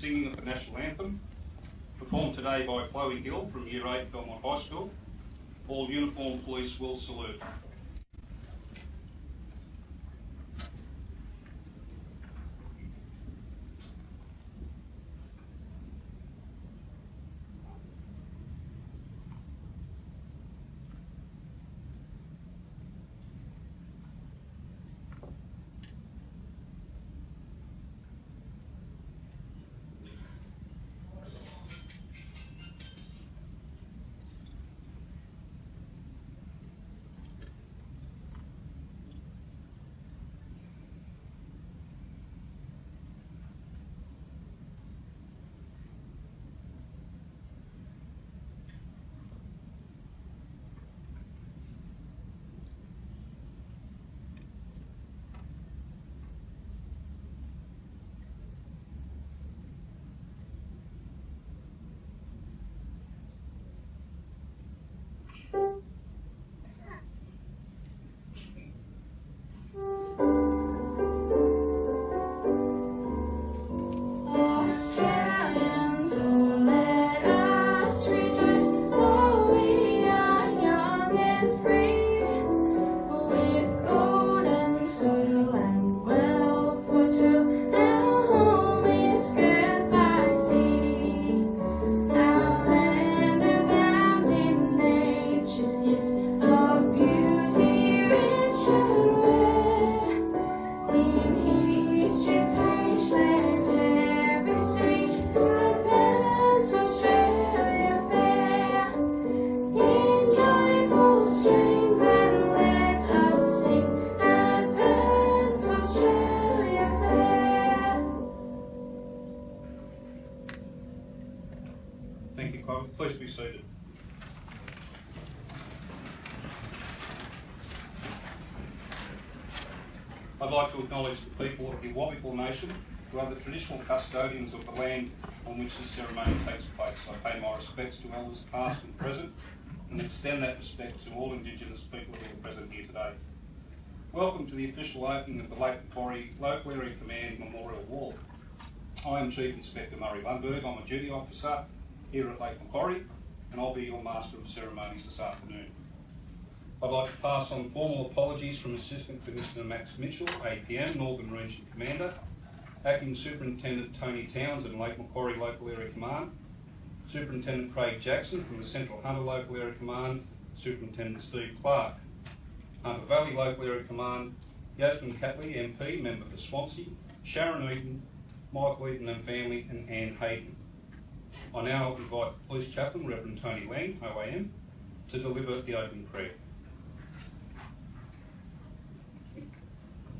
singing of the National Anthem, performed today by Chloe Gill from Year 8 Belmont High School. All uniformed police will salute. Thank you, Chloe. Please be seated. I'd like to acknowledge the people of the Awabakal Nation, who are the traditional custodians of the land on which this ceremony takes place. I pay my respects to elders past and present, and extend that respect to all Indigenous people who are present here today. Welcome to the official opening of the Lake Macquarie Local Area Command Memorial Wall. I am Chief Inspector Murray Lundberg. I'm a duty officer here at Lake Macquarie, and I'll be your Master of Ceremonies this afternoon. I'd like to pass on formal apologies from Assistant Commissioner Max Mitchell, APM, Northern Region Commander, Acting Superintendent Tony Townsend, Lake Macquarie Local Area Command, Superintendent Craig Jackson from the Central Hunter Local Area Command, Superintendent Steve Clark, Hunter Valley Local Area Command, Yasmin Catley, MP, Member for Swansea, Sharon Eaton, Michael Eaton and family, and Anne Hayden. I now invite the Police Chaplain, Reverend Tony Lang, OAM, to deliver the opening prayer.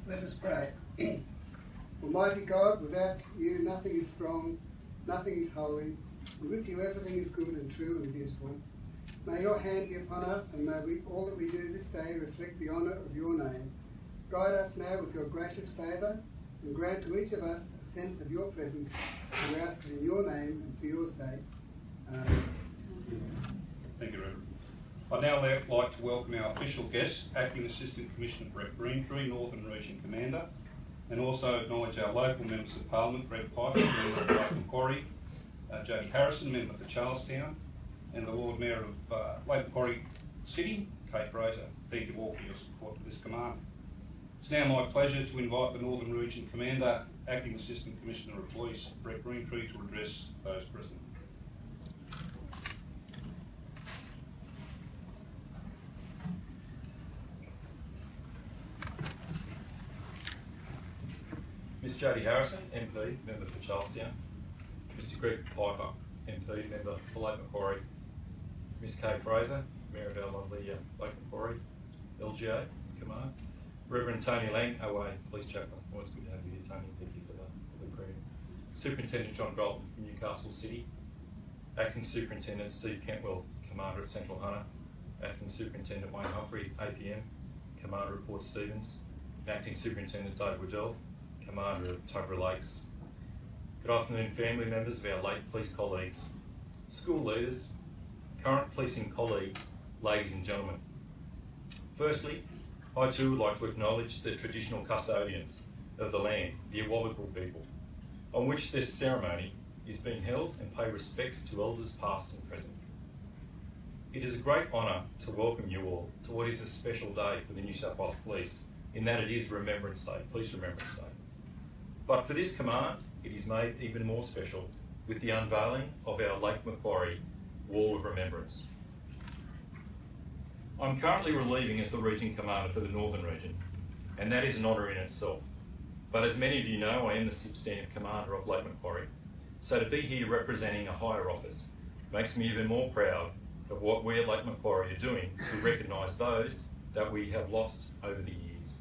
Let us pray. Almighty God, without you nothing is strong, nothing is holy, and with you everything is good and true and beautiful. May your hand be upon us, and may all that we do this day reflect the honour of your name. Guide us now with your gracious favour, and grant to each of us a sense of your presence, and we ask it in your name and for your sake. Amen. Thank you, Reverend. I'd now like to welcome our official guests, Acting Assistant Commissioner Brett Greentree, Northern Region Commander, and also acknowledge our local members of Parliament, Greg Piper, Member of Lake Macquarie, Jody Harrison, Member for Charlestown, and the Lord Mayor of Lake Macquarie City, Kate Fraser. Thank you all for your support to this command. It's now my pleasure to invite the Northern Region Commander, Acting Assistant Commissioner of Police, Brett Greentree, to address those present. Ms Jody Harrison, MP, Member for Charlestown. Mr Greg Piper, MP, Member for Lake Macquarie. Ms Kay Fraser, Mayor of our lovely Lake Macquarie, LGA Command. Reverend Tony Lang, OA, Police Chaplain. Always good to have you here, Tony. Thank you for the prayer. Superintendent John Grolton from Newcastle City. Acting Superintendent Steve Kentwell, Commander at Central Hunter. Acting Superintendent Wayne Humphrey, APM, Commander at Port Stephens. Acting Superintendent Dave Waddell, Commander of Tuggerah Lakes. Good afternoon, family members of our Lake Police colleagues, school leaders, current policing colleagues, ladies and gentlemen. Firstly, I too would like to acknowledge the traditional custodians of the land, the Awabakal people, on which this ceremony is being held and pay respects to elders past and present. It is a great honour to welcome you all to what is a special day for the New South Wales Police, in that it is Remembrance Day, Police Remembrance Day. But for this command, it is made even more special with the unveiling of our Lake Macquarie Wall of Remembrance. I'm currently relieving as the Region Commander for the Northern Region, and that is an honour in itself. But as many of you know, I am the substantive Commander of Lake Macquarie, so to be here representing a higher office makes me even more proud of what we at Lake Macquarie are doing to recognise those that we have lost over the years.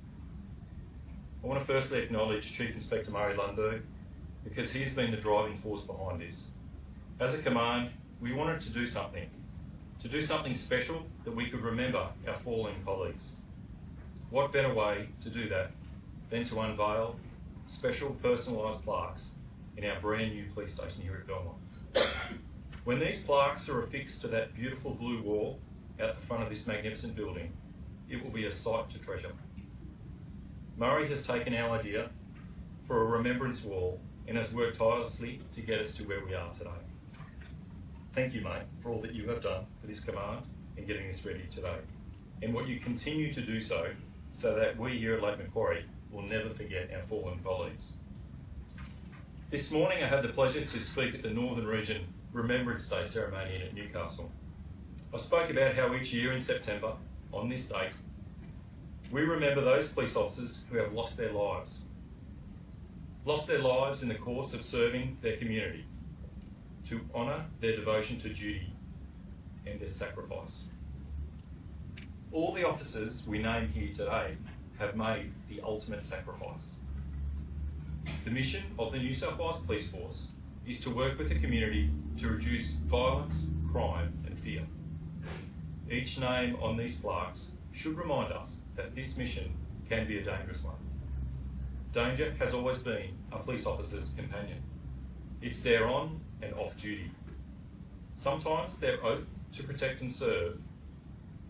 I want to firstly acknowledge Chief Inspector Murray Lundberg, because he has been the driving force behind this. As a command, we wanted to do something special that we could remember our fallen colleagues. What better way to do that than to unveil special personalised plaques in our brand new police station here at Belmont. When these plaques are affixed to that beautiful blue wall out the front of this magnificent building, it will be a sight to treasure. Murray has taken our idea for a remembrance wall and has worked tirelessly to get us to where we are today. Thank you, mate, for all that you have done for this command in getting this ready today, and what you continue to do so that we here at Lake Macquarie will never forget our fallen colleagues. This morning I had the pleasure to speak at the Northern Region Remembrance Day ceremony at Newcastle. I spoke about how each year in September, on this date, we remember those police officers who have lost their lives in the course of serving their community, to honour their devotion to duty and their sacrifice. All the officers we name here today have made the ultimate sacrifice. The mission of the New South Wales Police Force is to work with the community to reduce violence, crime and fear. Each name on these plaques should remind us that this mission can be a dangerous one. Danger has always been a police officer's companion. It's their on and off duty. Sometimes their oath to protect and serve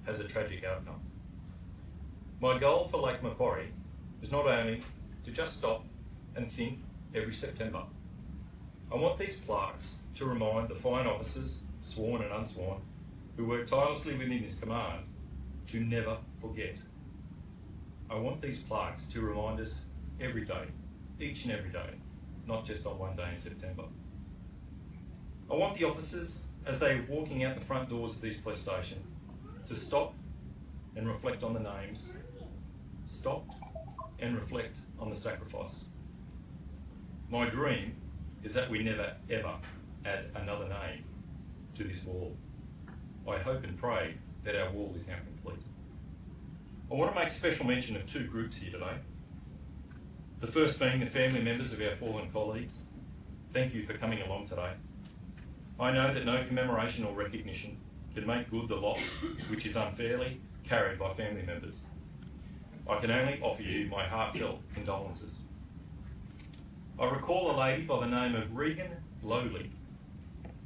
has a tragic outcome. My goal for Lake Macquarie is not only to just stop and think every September. I want these plaques to remind the fine officers, sworn and unsworn, who work tirelessly within this command, to never forget. I want these plaques to remind us every day, each and every day, not just on one day in September. I want the officers, as they are walking out the front doors of this police station, to stop and reflect on the names, stop and reflect on the sacrifice. My dream is that we never ever add another name to this wall. I hope and pray that our wall is now complete. I want to make special mention of two groups here today. The first being the family members of our fallen colleagues. Thank you for coming along today. I know that no commemoration or recognition can make good the loss which is unfairly carried by family members. I can only offer you my heartfelt condolences. I recall a lady by the name of Regan Lowley,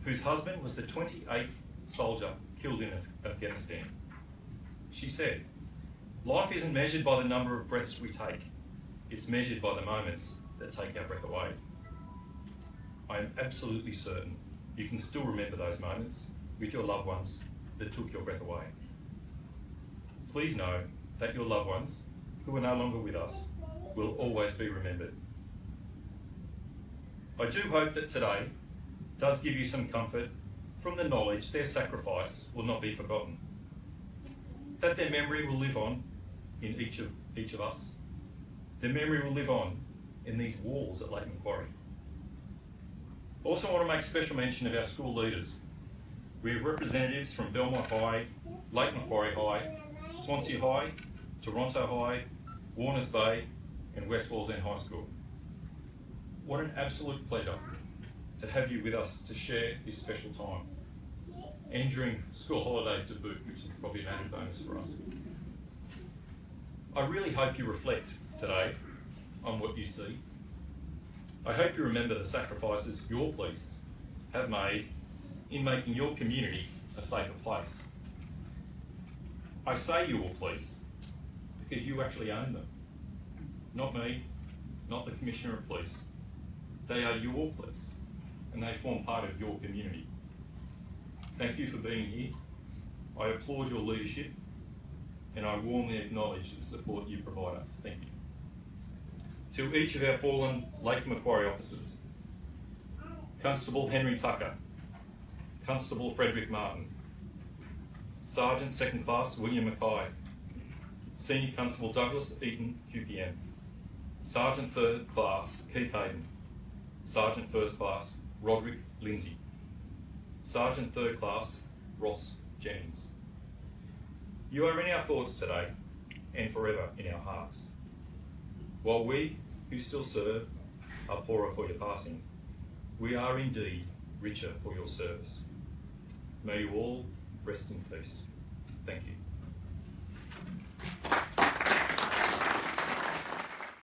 whose husband was the 28th soldier killed in Afghanistan. She said, "Life isn't measured by the number of breaths we take, it's measured by the moments that take our breath away." I am absolutely certain you can still remember those moments with your loved ones that took your breath away. Please know that your loved ones, who are no longer with us, will always be remembered. I do hope that today does give you some comfort from the knowledge their sacrifice will not be forgotten, that their memory will live on in each of us. Their memory will live on in these walls at Lake Macquarie. I also want to make special mention of our school leaders. We have representatives from Belmont High, Lake Macquarie High, Swansea High, Toronto High, Warners Bay and West Wallsend End High School. What an absolute pleasure to have you with us to share this special time, and during school holidays to boot, which is probably an added bonus for us. I really hope you reflect today on what you see. I hope you remember the sacrifices your police have made in making your community a safer place. I say your police because you actually own them. Not me, not the Commissioner of Police. They are your police, and they form part of your community. Thank you for being here. I applaud your leadership and I warmly acknowledge the support you provide us. Thank you. To each of our fallen Lake Macquarie officers, Constable Henry Tucker, Constable Frederick Martin, Sergeant 2nd Class William Mackay, Senior Constable Douglas Eaton QPM, Sergeant 3rd Class Keith Hayden, Sergeant 1st Class Roderick Lindsay, Sergeant 3rd Class Ross Jennings. You are in our thoughts today and forever in our hearts. While we who still serve are poorer for your passing, we are indeed richer for your service. May you all rest in peace. Thank you.